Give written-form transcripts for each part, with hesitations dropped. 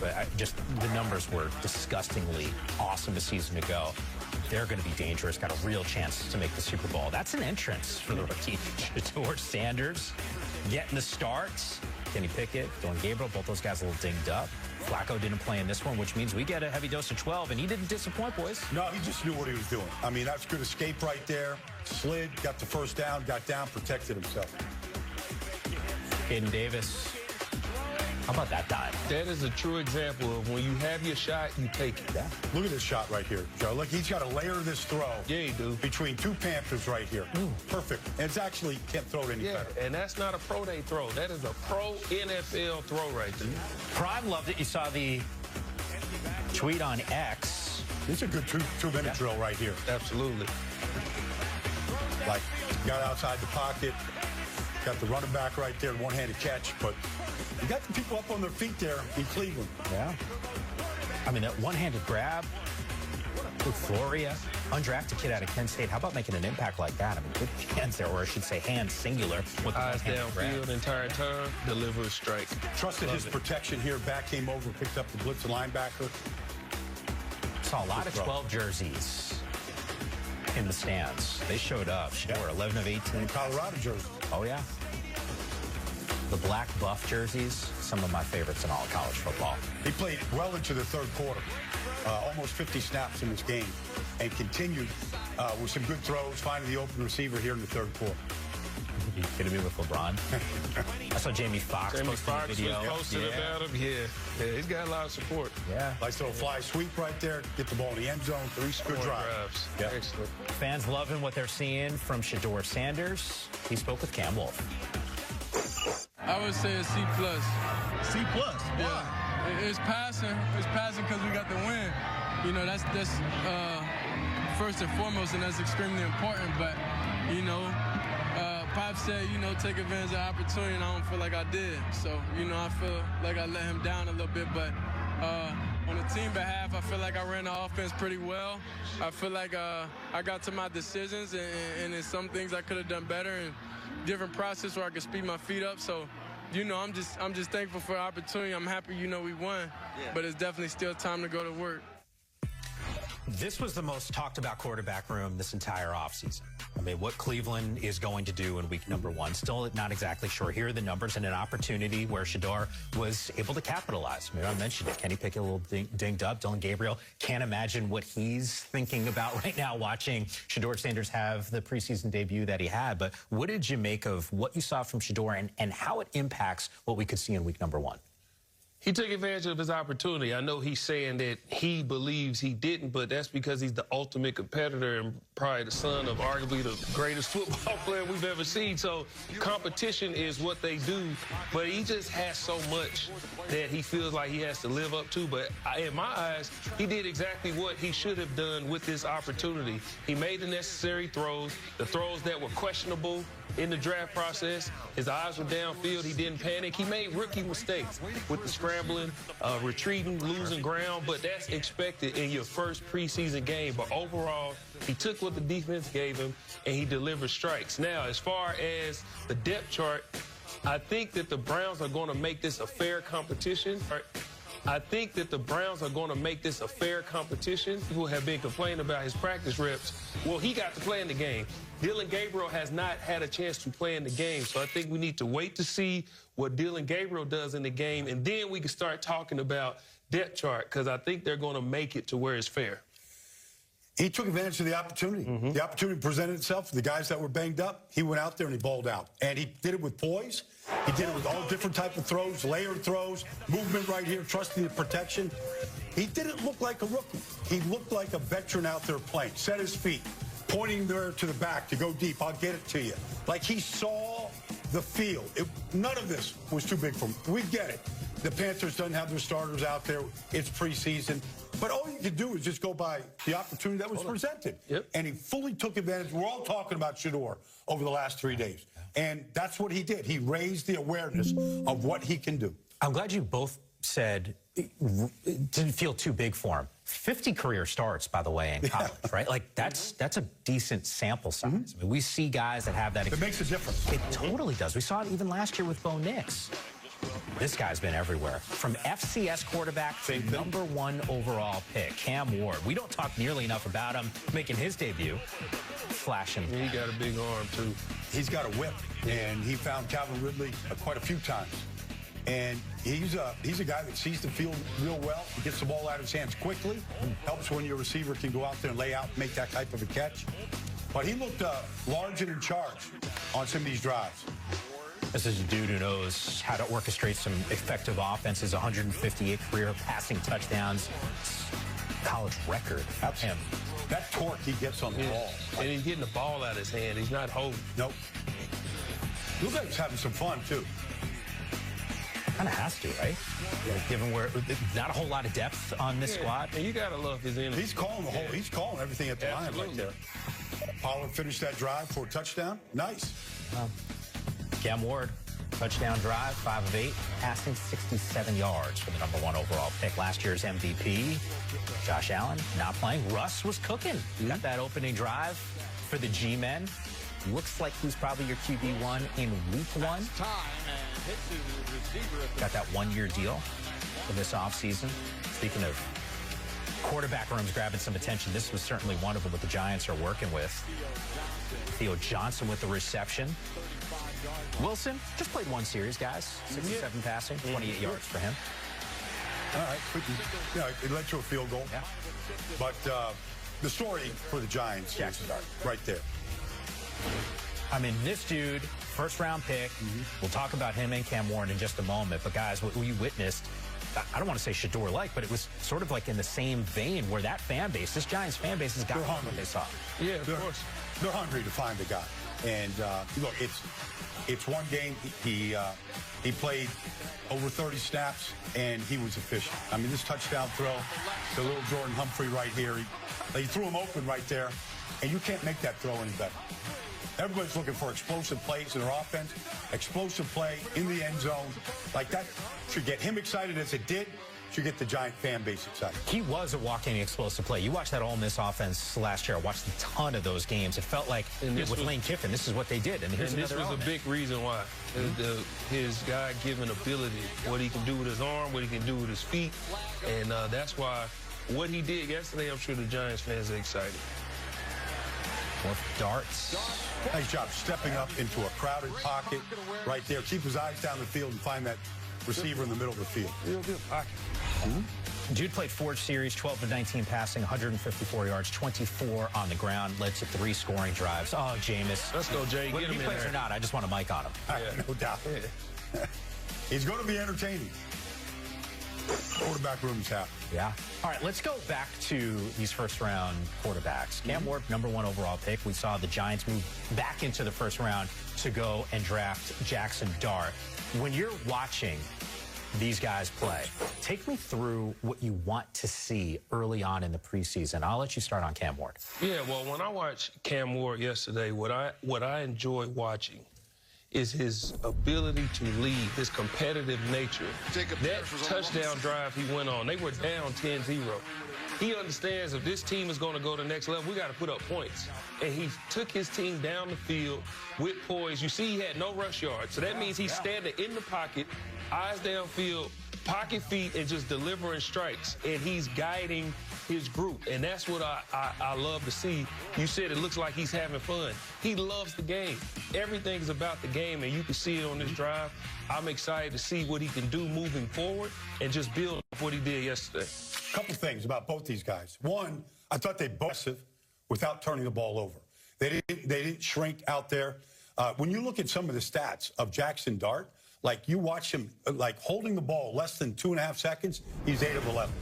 but just the numbers were disgustingly awesome a season ago. They're going to be dangerous, got a real chance to make the Super Bowl. That's an entrance for the rookie. Shedeur Sanders getting the starts. Kenny Pickett, Deion Gabriel, both those guys a little dinged up. Flacco didn't play in this one, which means we get a heavy dose of 12, and he didn't disappoint, boys. No, he just knew what he was doing. I mean, that's good escape right there. Slid, got the first down, got down, protected himself. Aiden Davis. How about that dive? That is a true example of when you have your shot, you take it. Yeah. Look at this shot right here, Joe. Look, he's got to layer this throw. Yeah, he do. Between two Panthers right here. Ooh. Perfect. And it's actually can't throw it any better. And that's not a pro day throw. That is a pro NFL throw right there. Prime loved it. You saw the tweet on X. This is a good two-minute drill right here. Absolutely. Like, got outside the pocket, got the running back right there, one-handed catch, but you got the people up on their feet there in Cleveland. Yeah. I mean, that one-handed grab with Floria, undrafted kid out of Kent State. How about making an impact like that? I mean, good hands there, or I should say hands singular. With the eyes downfield the entire time, deliver a strike. Trusted his protection here. Back came over, picked up the blitz and linebacker. Saw a lot of 12 jerseys in the stands. They showed up. Shedeur, 11 of 18. Colorado jersey. Oh, yeah. The black buff jerseys, some of my favorites in all of college football. He played well into the third quarter, almost 50 snaps in this game, and continued with some good throws, finding the open receiver here in the third quarter. You kidding me with LeBron? I saw Jamie Foxx posted a video. Posted about him. Yeah, he's got a lot of support. Yeah. Nice little fly sweep right there. Get the ball in the end zone. 3 good drives. Yeah. Excellent. Fans loving what they're seeing from Shedeur Sanders. He spoke with Cam Wolf. I would say a C+. C+? Yeah. It's passing. It's passing because we got the win. You know, that's first and foremost, and that's extremely important. But, you know, Pop said, you know, take advantage of the opportunity, and I don't feel like I did. So, you know, I feel like I let him down a little bit. But on the team behalf, I feel like I ran the offense pretty well. I feel like I got to my decisions, and there's some things I could have done better, and different process where I could speed my feet up. So, you know, I'm just thankful for the opportunity. I'm happy, you know, we won. But it's definitely still time to go to work. This was the most talked about quarterback room this entire offseason. I mean, what Cleveland is going to do in week number 1, still not exactly sure. Here are the numbers and an opportunity where Shedeur was able to capitalize. I mean, I mentioned it. Kenny Pickett a little dinged up. Deion Gabriel, can't imagine what he's thinking about right now watching Shedeur Sanders have the preseason debut that he had. But what did you make of what you saw from Shedeur and how it impacts what we could see in week number 1? He took advantage of his opportunity. I know he's saying that he believes he didn't, but that's because he's the ultimate competitor and probably the son of arguably the greatest football player we've ever seen. So competition is what they do, but he just has so much that he feels like he has to live up to. But in my eyes, he did exactly what he should have done with this opportunity. He made the necessary throws, the throws that were questionable in the draft process. His eyes were downfield. He didn't panic. He made rookie mistakes with the scrambling, retreating, losing ground, but that's expected in your first preseason game. But overall, he took what the defense gave him, and he delivered strikes. Now, as far as the depth chart, I think that the Browns are going to make this a fair competition. I think that the Browns are going to make this a fair competition. People have been complaining about his practice reps. Well, he got to play in the game. Deion Gabriel has not had a chance to play in the game, so I think we need to wait to see what Deion Gabriel does in the game, and then we can start talking about depth chart, because I think they're going to make it to where it's fair. He took advantage of the opportunity. The opportunity presented itself. The guys that were banged up, he went out there and he balled out. And he did it with poise. He did it with all different type of throws, layered throws, movement right here, trusting the protection. He didn't look like a rookie. He looked like a veteran out there playing. Set his feet, pointing there to the back to go deep. I'll get it to you. Like he saw the field. None of this was too big for him. We get it. The Panthers don't have their starters out there. It's preseason. But all you can do is just go by the opportunity that was presented. And he fully took advantage. We're all talking about Shedeur over the last 3 days. And that's what he did. He raised the awareness of what he can do. I'm glad you both said it didn't feel too big for him. 50 career starts, by the way, in college, right? Like, that's a decent sample size. I mean, we see guys that have that. It makes a difference. It totally does. We saw it even last year with Bo Nix. This guy's been everywhere. From FCS quarterback to #1 overall pick, Cam Ward. We don't talk nearly enough about him making his debut. Flashing. He got a big arm, too. He's got a whip, and he found Calvin Ridley quite a few times. And he's a guy that sees the field real well. He gets the ball out of his hands quickly. Helps when your receiver can go out there and lay out and make that type of a catch. But he looked large and in charge on some of these drives. This is a dude who knows how to orchestrate some effective offenses, 158 career passing touchdowns. College record. That's him. That torque he gets on the ball. And he's getting the ball out of his hand. He's not holding. Nope. Looks like he's having some fun, too. Kind of has to, right? Yeah. Given where not a whole lot of depth on this squad. And you got to love his energy. He's calling the whole. He's calling everything at the line right there. Pollard finished that drive for a touchdown. Nice. Cam Ward, touchdown drive, 5 of 8, passing 67 yards for the #1 overall pick. Last year's MVP, Josh Allen, not playing. Russ was cooking. Got that opening drive for the G-men. Looks like he's probably your QB1 in week 1. Got that 1-year deal for this offseason. Speaking of quarterback rooms grabbing some attention, this was certainly one of them what the Giants are working with. Theo Johnson with the reception. Wilson just played 1 series, guys. 67 passing, 28 yards for him. All right. Yeah, it led to a field goal. Yeah. But the story for the Giants, Jackson Dart, right there. I mean, this dude, first-round pick. We'll talk about him and Cam Warren in just a moment. But, guys, what we witnessed, I don't want to say Shedeur-like, but it was sort of like in the same vein where that fan base, this Giants fan base has got what they saw. Yeah, of course. They're hungry to find the guy. And, look, it's one game. He played over 30 snaps, and he was efficient. I mean, this touchdown throw, the little Jordan Humphrey right here, he threw him open right there, and you can't make that throw any better. Everybody's looking for explosive plays in their offense, explosive play in the end zone. Like that should get him excited as it did. Should get the Giant fan base excited. He was a walking explosive play. You watched that Ole Miss offense last year. I watched a ton of those games. It felt like with Lane Kiffin, this is what they did. And here's this was a big reason why. His God-given ability, what he can do with his arm, what he can do with his feet. And that's why what he did yesterday, I'm sure the Giants fans are excited. Fourth darts. Nice job stepping up into a crowded pocket right there. Keep his eyes down the field and find that receiver in the middle of the field. Real good pocket. Dude played 4 series, 12 of 19 passing, 154 yards, 24 on the ground, led to 3 scoring drives. Oh, Jameis. Let's go, Jay. Whether he plays or not, I just want a mic on him. No doubt. He's going to be entertaining. Quarterback room's happy. Yeah. All right, let's go back to these first-round quarterbacks. Cam Ward, #1 overall pick. We saw the Giants move back into the first round to go and draft Jackson Dart. When you're watching these guys play, take me through what you want to see early on in the preseason. I'll let you start on Cam Ward. Yeah, well, when I watched Cam Ward yesterday, what I enjoyed watching is his ability to lead, his competitive nature. That touchdown drive he went on, they were down 10-0. He understands if this team is going to go to the next level, we got to put up points. And he took his team down the field with poise. You see he had no rush yards. So that means he's standing in the pocket, eyes downfield, pocket feet, and just delivering strikes. And he's guiding his group. And that's what I love to see. You said it looks like he's having fun. He loves the game. Everything's about the game, and you can see it on this drive. I'm excited to see what he can do moving forward and just build off what he did yesterday. A couple things about both these guys. One, I thought they both without turning the ball over. They didn't shrink out there. When you look at some of the stats of Jackson Dart, like you watch him like holding the ball less than 2.5 seconds, he's 8 of 11.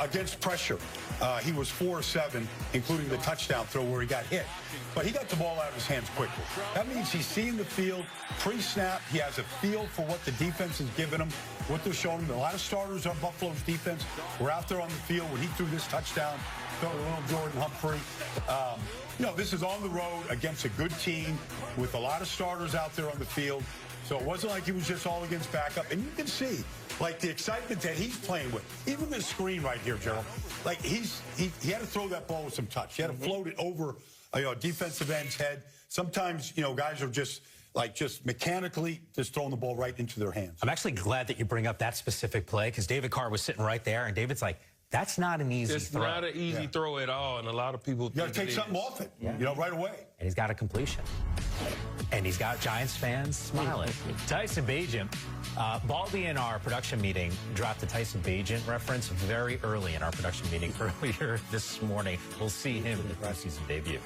Against pressure, he was 4 of 7, including the touchdown throw where he got hit. But he got the ball out of his hands quickly. That means he's seeing the field pre-snap. He has a feel for what the defense is giving him, what they're showing him. A lot of starters on Buffalo's defense were out there on the field when he threw this touchdown, threw a little Jordan Humphrey. This is on the road against a good team with a lot of starters out there on the field. So it wasn't like he was just all against backup. And you can see, like, the excitement that he's playing with. Even the screen right here, Gerald. Like, he had to throw that ball with some touch. He had to float it over a defensive end's head. Sometimes, guys are just like just mechanically just throwing the ball right into their hands. I'm actually glad that you bring up that specific play because David Carr was sitting right there, and David's like, that's not an easy throw. It's not an easy throw at all, and a lot of people You got to take something off it, right away. And he's got a completion. And he's got Giants fans smiling. Tyson Bagent, Baldy in our production meeting dropped the Tyson Bagent reference very early in our production meeting earlier this morning. We'll see him in the preseason debut.